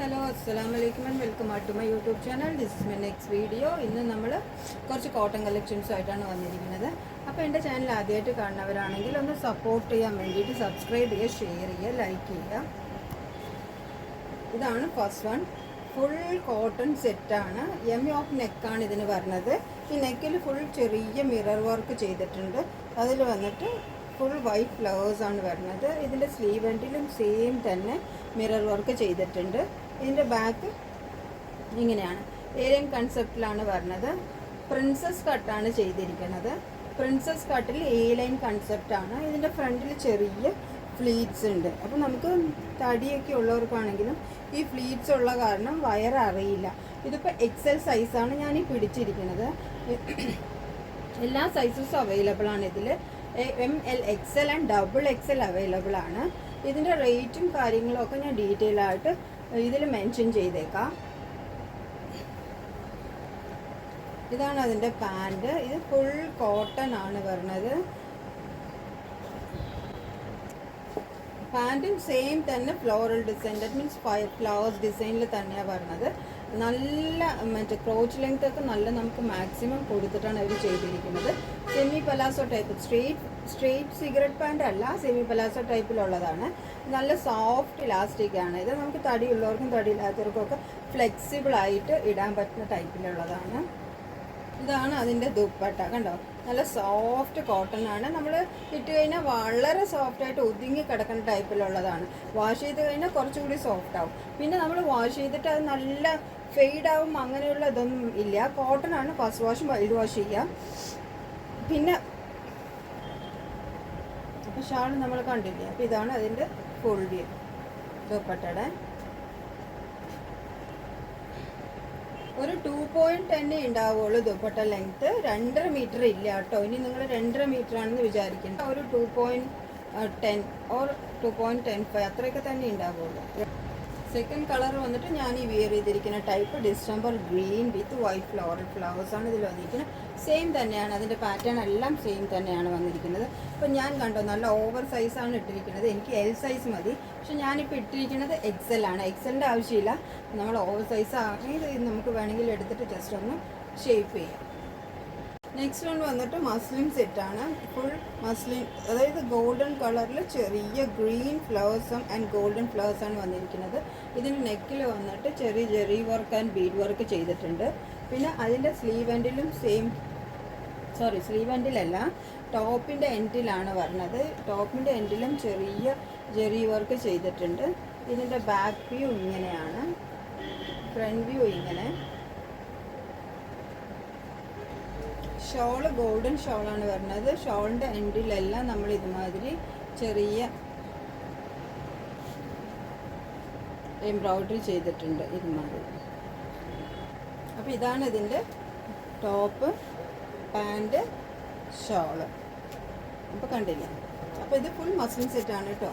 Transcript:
Hello അസ്സലാമു അലൈക്കും and welcome to my YouTube channel. This is my next video. ഇന്ന് നമ്മൾ കുറച്ച് കോട്ടൺ കളക്ഷൻസുമായിട്ടാണ് വന്നിരിക്കുന്നത്. അപ്പോൾ എൻ്റെ ചാനൽ ആദ്യമായിട്ട് കാണുന്നവരാണെങ്കിൽ ഒന്ന് സപ്പോർട്ട് ചെയ്യാൻ വേണ്ടിയിട്ട് സബ്സ്ക്രൈബ് ചെയ്യുക, ഷെയർ ചെയ്യുക, ലൈക്ക് ചെയ്യുക. ഇതാണ് ഫസ്റ്റ് വൺ. ഫുൾ കോട്ടൺ സെറ്റാണ്. ഓഫ് നെക്കാണ് ഇതിന് വരുന്നത്. ഈ നെക്കിൽ ഫുൾ ചെറിയ മിറർ വർക്ക് ചെയ്തിട്ടുണ്ട്. അതിൽ വന്നിട്ട് ഫുൾ വൈറ്റ് ഫ്ലവേഴ്സാണ് വരുന്നത്. ഇതിൻ്റെ സ്ലീവ് എൻഡിലും സെയിം തന്നെ മിറർ വർക്ക് ചെയ്തിട്ടുണ്ട്. ഇതിൻ്റെ ബാക്ക് ഇങ്ങനെയാണ്, ഏരിയൻ കൺസെപ്റ്റിലാണ് വരുന്നത്. പ്രിൻസസ് കട്ടാണ് ചെയ്തിരിക്കുന്നത്. പ്രിൻസസ് കട്ടിൽ എ ലൈൻ കൺസെപ്റ്റാണ്. ഇതിൻ്റെ ഫ്രണ്ടിൽ ചെറിയ ഫ്ലീറ്റ്സ് ഉണ്ട്. അപ്പോൾ നമുക്ക് തടിയൊക്കെ ഉള്ളവർക്കാണെങ്കിലും ഈ ഫ്ലീറ്റ്സ് ഉള്ള കാരണം വയററിയില്ല. ഇതിപ്പോൾ എക്സൽ സൈസാണ് ഞാൻ ഈ പിടിച്ചിരിക്കുന്നത്. എല്ലാ സൈസസും അവൈലബിൾ ആണ് ഇതിൽ. ML, XL and double XL available ആണ്. ഇതിൻ്റെ റേറ്റും കാര്യങ്ങളും ഒക്കെ ഞാൻ ഡീറ്റെയിൽ ആയിട്ട് ഇതിൽ മെൻഷൻ ചെയ്തേക്കാം. ഇതാണ് അതിൻ്റെ പാൻറ്. ഇത് ഫുൾ കോട്ടൺ ആണ് വരുന്നത്. പാൻറ്റും സെയിം തന്നെ floral design, that means flowers ഡിസൈനിൽ തന്നെയാണ് വരുന്നത്. നല്ല മറ്റേ ക്രോച്ച് ലെങ്ത് ഒക്കെ നല്ല നമുക്ക് മാക്സിമം കൊടുത്തിട്ടാണ് അവർ ചെയ്തിരിക്കുന്നത്. Semi palazzo type, straight cigarette pant അല്ല, സെമി പലാസോ ടൈപ്പിലുള്ളതാണ്. നല്ല സോഫ്റ്റ് ഇലാസ്റ്റിക് ആണ്. ഇത് നമുക്ക് തടിയുള്ളവർക്കും തടിയില്ലാത്തവർക്കും ഒക്കെ ഫ്ലെക്സിബിൾ ആയിട്ട് ഇടാൻ പറ്റുന്ന ടൈപ്പിലുള്ളതാണ്. ഇതാണ് അതിൻ്റെ ദുപ്പട്ട. കണ്ടോ, നല്ല സോഫ്റ്റ് കോട്ടൺ ആണ്. നമ്മൾ ഇട്ട് കഴിഞ്ഞാൽ വളരെ സോഫ്റ്റായിട്ട് ഒതുങ്ങി കിടക്കുന്ന ടൈപ്പിലുള്ളതാണ്. വാഷ് ചെയ്ത് കഴിഞ്ഞാൽ കുറച്ചുകൂടി സോഫ്റ്റ് ആവും. പിന്നെ നമ്മൾ വാഷ് ചെയ്തിട്ട് അത് നല്ല ഫെയ്ഡാവും അങ്ങനെയുള്ള ഇതൊന്നും ഇല്ല. കോട്ടൺ ആണ്. ഫസ്റ്റ് വാഷും വൈൽഡ് വാഷ് ചെയ്യാം. പിന്നെ അപ്പോൾ ഷാൾ നമ്മൾ കണ്ടില്ലേ. അപ്പോൾ ഇതാണ് അതിൻ്റെ ഫുൾ വ്യൂ ദുപ്പട്ടയുടെ. ഒരു 2.10 ഉണ്ടാവുള്ളൂ ദുപ്പട്ട ലെങ്ത്ത്. 2.5 മീറ്റർ ഇല്ല കേട്ടോ. ഇനി നിങ്ങൾ 2.5 മീറ്റർ ആണെന്ന് വിചാരിക്കേണ്ട. ഒരു 2.10 ഓർ 2.15 അത്രയൊക്കെ തന്നെ ഉണ്ടാവുള്ളൂ. സെക്കൻഡ് കളർ വന്നിട്ട് ഞാൻ ഈ വിയർ ചെയ്തിരിക്കുന്ന ടൈപ്പ് ഡിസംബർ ഗ്രീൻ വിത്ത് വൈറ്റ് ഫ്ലോറൽ ഫ്ലവേഴ്സാണ് ഇതിൽ വന്നിരിക്കുന്നത്. സെയിം തന്നെയാണ്, അതിൻ്റെ പാറ്റേൺ എല്ലാം സെയിം തന്നെയാണ് വന്നിരിക്കുന്നത്. അപ്പോൾ ഞാൻ കണ്ടോ നല്ല ഓവർ സൈസാണ് ഇട്ടിരിക്കുന്നത്. എനിക്ക് L സൈസ് മതി. പക്ഷെ ഞാനിപ്പോൾ ഇട്ടിരിക്കുന്നത് XL ആണ്. XLൻ്റെ ആവശ്യമില്ല. നമ്മൾ ഓവർ സൈസ് ആണെങ്കിൽ ഇത് നമുക്ക് വേണമെങ്കിൽ എടുത്തിട്ട് ജസ്റ്റ് ഒന്ന് ഷേപ്പ് ചെയ്യാം. നെക്സ്റ്റ് വൺ വന്നിട്ട് മസ്ലിൻ സെറ്റാണ്. ഫുൾ മസ്ലിൻ, അതായത് ഗോൾഡൻ കളറിൽ ചെറിയ ഗ്രീൻ ഫ്ലവേഴ്സും ആൻഡ് ഗോൾഡൻ ഫ്ലവേഴ്സാണ് വന്നിരിക്കുന്നത്. ഇതിന് നെക്കിൽ വന്നിട്ട് ചെറിയ Jerry work and Bede work ചെയ്തിട്ടുണ്ട്. പിന്നെ അതിൻ്റെ സ്ലീവ് എൻഡിലും സ്ലീവ് എൻഡിലല്ല, ടോപ്പിൻ്റെ എൻഡിലാണ് വരുന്നത്. ടോപ്പിൻ്റെ എൻഡിലും ചെറിയ ജെറി വർക്ക് ചെയ്തിട്ടുണ്ട്. ഇതിൻ്റെ ബാക്ക് വ്യൂ ഇങ്ങനെയാണ്, ഫ്രണ്ട് വ്യൂ ഇങ്ങനെ. ഷോള് ഗോൾഡൻ ഷോളാണ് വരുന്നത്. ഷോളിൻ്റെ എൻഡിലെല്ലാം നമ്മൾ ഇതുമാതിരി ചെറിയ എംബ്രോയ്ഡറി ചെയ്തിട്ടുണ്ട് ഇതുമാതിരി. അപ്പോൾ ഇതാണ് ഇതിൻ്റെ ടോപ്പ്, പാൻറ്, ഷോള്. അപ്പോൾ കണ്ടില്ലേ. അപ്പോൾ ഇത് ഫുൾ മസ്ലിൻ സെറ്റാണ് കേട്ടോ.